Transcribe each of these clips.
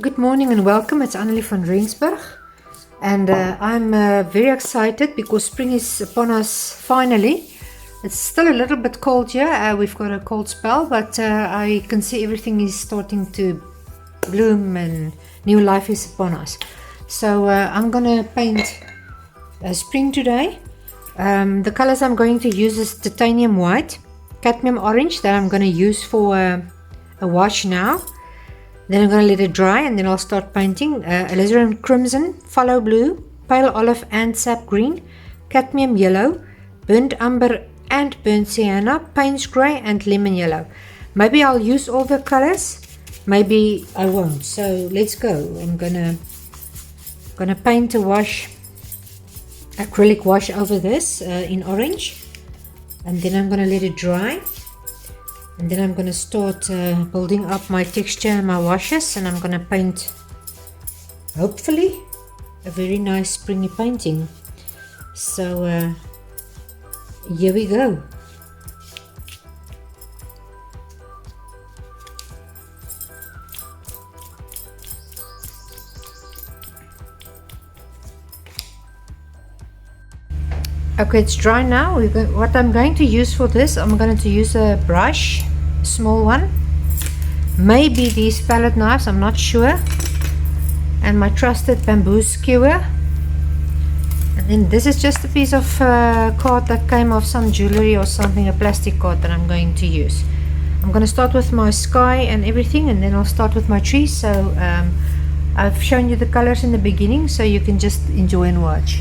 Good morning and welcome. It's Annelie van Rensburg, and I'm very excited because spring is upon us finally. It's still a little bit cold here. We've got a cold spell, but I can see everything is starting to bloom and new life is upon us. So I'm gonna paint spring today. The colors I'm going to use is titanium white, cadmium orange that I'm going to use for a wash now. Then I'm going to let it dry and then I'll start painting. Alizaron Crimson, Phthalo Blue, Pale Olive and Sap Green, Cadmium Yellow, Burnt Umber and Burnt Sienna, Paynes Grey and Lemon Yellow. Maybe I'll use all the colors, maybe I won't. So let's go. I'm gonna paint a wash, acrylic wash over this in orange, and then I'm gonna let it dry. And then I'm going to start building up my texture and my washes, and I'm going to paint, hopefully, a very nice springy painting. So here we go. Okay, it's dry now. What I'm going to use for this, I'm going to use a brush, a small one, maybe these palette knives, I'm not sure, and my trusted bamboo skewer. And then this is just a piece of card that came off some jewelry or something, a plastic card that I'm going to use. I'm going to start with my sky and everything, and then I'll start with my trees. So I've shown you the colors in the beginning, so you can just enjoy and watch.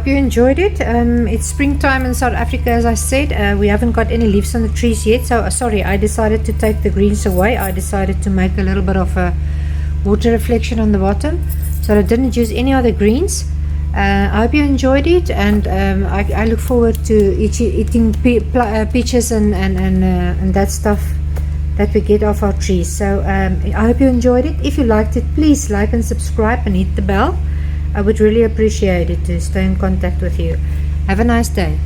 hope you enjoyed it. It's springtime in South Africa, as I said. We haven't got any leaves on the trees yet, so sorry, I decided to take the greens away. I decided to make a little bit of a water reflection on the bottom, so I didn't use any other greens. I hope you enjoyed it, and I look forward to eating peaches and that stuff that we get off our trees. So I hope you enjoyed it. If you liked it, please like and subscribe and hit the bell. I would really appreciate it to stay in contact with you. Have a nice day.